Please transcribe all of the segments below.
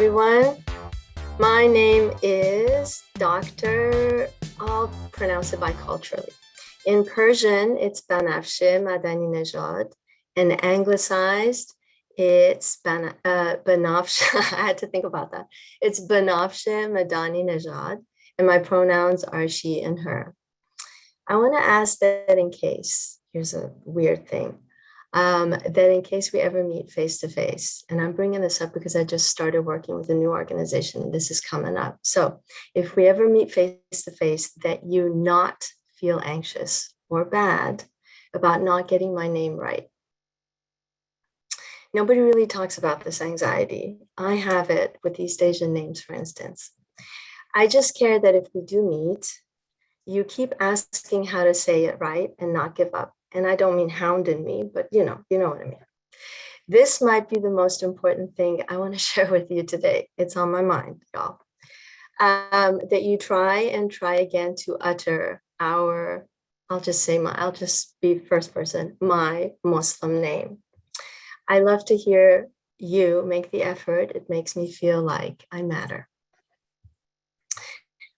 everyone. My name is Dr. I'll pronounce it biculturally. In Persian, it's Banafsheh Madaninejad. And anglicized, it's Banafsheh. I had to think about that. It's Banafsheh Madaninejad. And my pronouns are she and her. I want to ask that in case, here's a weird thing. That in case we ever meet face to face, and I'm bringing this up because I just started working with a new organization and this is coming up. So if we ever meet face to face, that you not feel anxious or bad about not getting my name right. Nobody really talks about this anxiety. I have it with East Asian names, for instance. I just care that if we do meet, you keep asking how to say it right and not give up. And I don't mean hounding me, but you know what I mean. This might be the most important thing I want to share with you today. It's on my mind, y'all. That you try again to utter I'll just be first person, my Muslim name. I love to hear you make the effort. It makes me feel like I matter.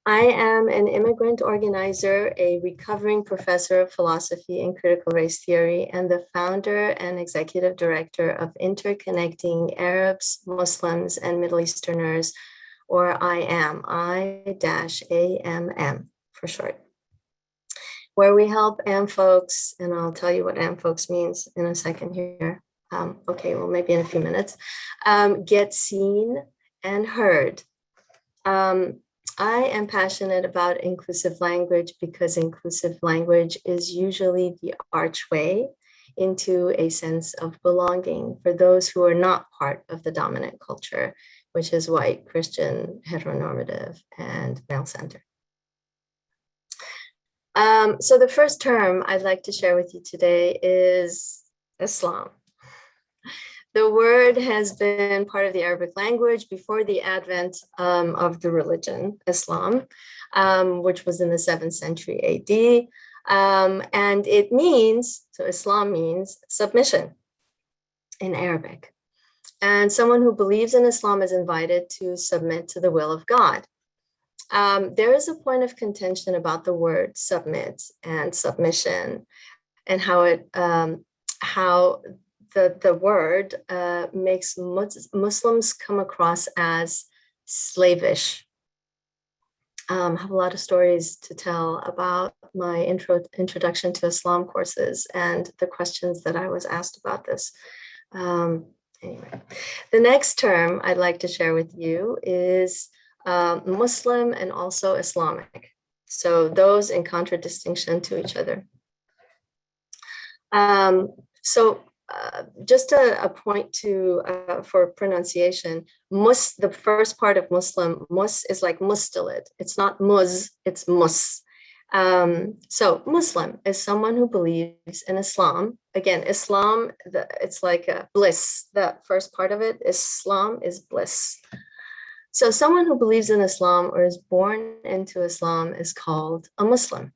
I am an immigrant organizer, a recovering professor of philosophy and critical race theory, and the founder and executive director of Interconnecting Arabs, Muslims, and Middle Easterners, or IAMM, I-AMM for short, where we help AM folks, and I'll tell you what AM folks means in a second here. Maybe in a few minutes, get seen and heard. I am passionate about inclusive language because inclusive language is usually the archway into a sense of belonging for those who are not part of the dominant culture, which is white, Christian, heteronormative, and male-centered. So the first term I'd like to share with you today is Islam. The word has been part of the Arabic language before the advent of the religion, Islam, which was in the 7th century AD. And it means, so Islam means submission in Arabic. And someone who believes in Islam is invited to submit to the will of God. There is a point of contention about the word submit and submission and how the word makes Muslims come across as slavish. I have a lot of stories to tell about my introduction to Islam courses and the questions that I was asked about this. Anyway, the next term I'd like to share with you is Muslim and also Islamic. So those in contradistinction to each other. Just a point for pronunciation, the first part of Muslim, mus is like mustalid. It's not muz, it's mus. So Muslim is someone who believes in Islam. Again, Islam, it's like a bliss. The first part of it, Islam is bliss. So someone who believes in Islam or is born into Islam is called a Muslim.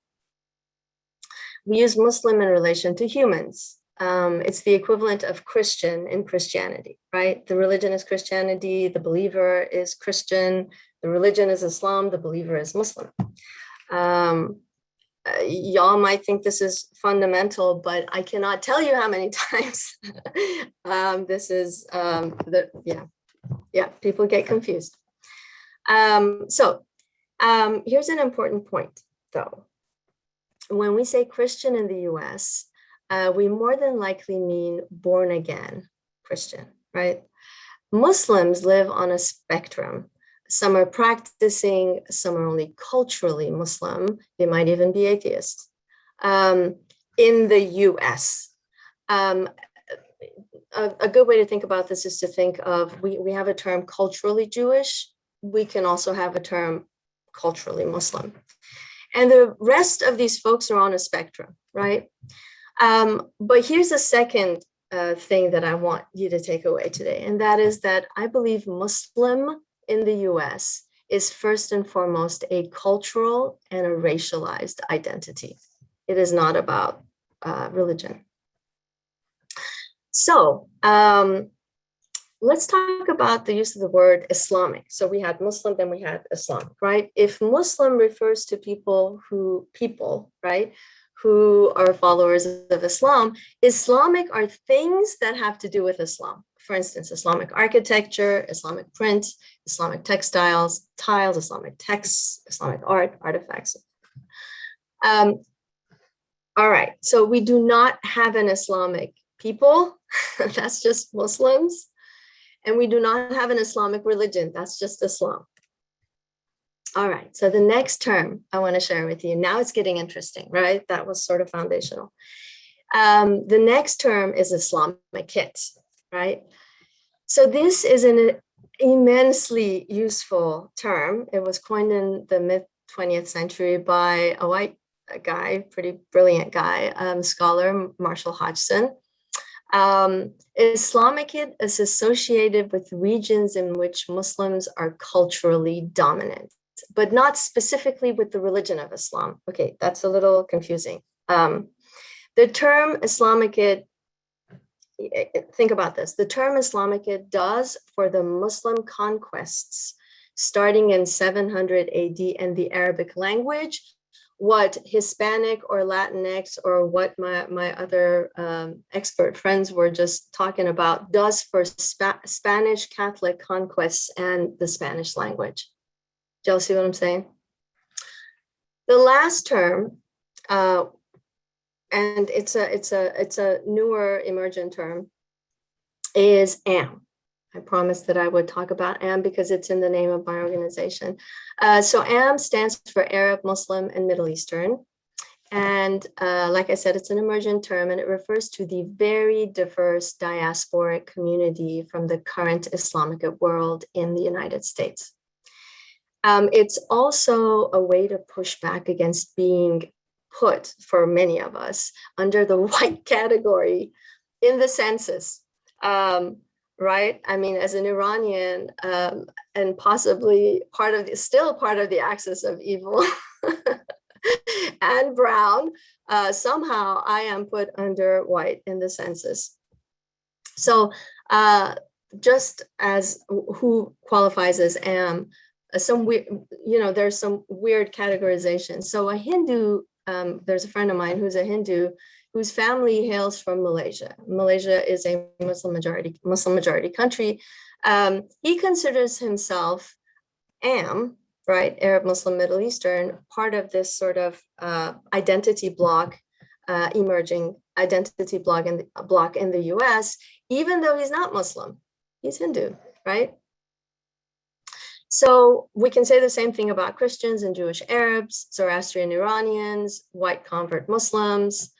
We use Muslim in relation to humans. It's the equivalent of Christian in Christianity, right? The religion is Christianity, the believer is Christian, the religion is Islam, the believer is Muslim. Y'all might think this is fundamental, but I cannot tell you how many times this is, people get confused. Here's an important point, though. When we say Christian in the US, we more than likely mean born again Christian, right? Muslims live on a spectrum. Some are practicing, some are only culturally Muslim. They might even be atheists. In the US, a good way to think about this is to think of, we have a term culturally Jewish. We can also have a term culturally Muslim. And the rest of these folks are on a spectrum, right? But here's the second thing that I want you to take away today, and that is that I believe Muslim in the US is first and foremost a cultural and a racialized identity. It is not about religion. So let's talk about the use of the word Islamic. So we had Muslim, then we had Islamic, right? If Muslim refers to people, right, who are followers of Islam, Islamic are things that have to do with Islam. For instance, Islamic architecture, Islamic print, Islamic textiles, tiles, Islamic texts, Islamic art, artifacts. All right, so we do not have an Islamic people. That's just Muslims. And we do not have an Islamic religion. That's just Islam. All right, so the next term I want to share with you. Now it's getting interesting, right? That was sort of foundational. The next term is Islamicate, right? So this is an immensely useful term. It was coined in the mid-20th century by a white guy, pretty brilliant guy, scholar, Marshall Hodgson. Islamicate is associated with regions in which Muslims are culturally dominant, but not specifically with the religion of Islam. Okay, that's a little confusing. The term Islamicate, think about this. The term Islamicate does for the Muslim conquests starting in 700 AD and the Arabic language what Hispanic or Latinx or what my other expert friends were just talking about does for Spanish Catholic conquests and the Spanish language. Do y'all see what I'm saying? The last term, and it's a newer emergent term, is AM. I promised that I would talk about AM because it's in the name of my organization. So AM stands for Arab, Muslim, and Middle Eastern. And like I said, it's an emergent term and it refers to the very diverse diasporic community from the current Islamic world in the United States. It's also a way to push back against being put, for many of us, under the white category in the census. Right? I mean, as an Iranian and possibly still part of the axis of evil and brown, somehow I am put under white in the census. So just as who qualifies as am, some weird, there's some weird categorization. So a Hindu, there's a friend of mine who's a Hindu whose family hails from Malaysia. Malaysia is a Muslim majority country. He considers himself right, Arab, Muslim, Middle Eastern, part of this sort of identity block, emerging identity block in the US, even though he's not Muslim, he's Hindu, right? So we can say the same thing about Christians and Jewish Arabs, Zoroastrian Iranians, white convert Muslims,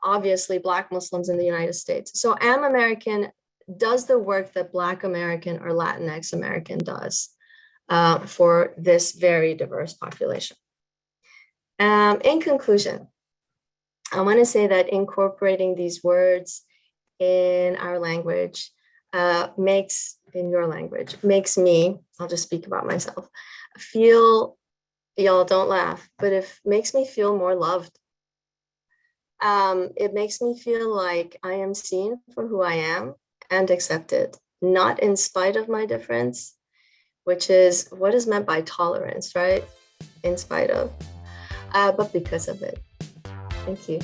obviously Black Muslims in the United States. So Am American does the work that Black American or Latinx American does for this very diverse population. In conclusion, I want to say that incorporating these words in our language makes me, I'll just speak about myself, feel, y'all don't laugh, but it makes me feel more loved. It makes me feel like I am seen for who I am and accepted, not in spite of my difference, which is what is meant by tolerance, right? In spite of, but because of it. Thank you.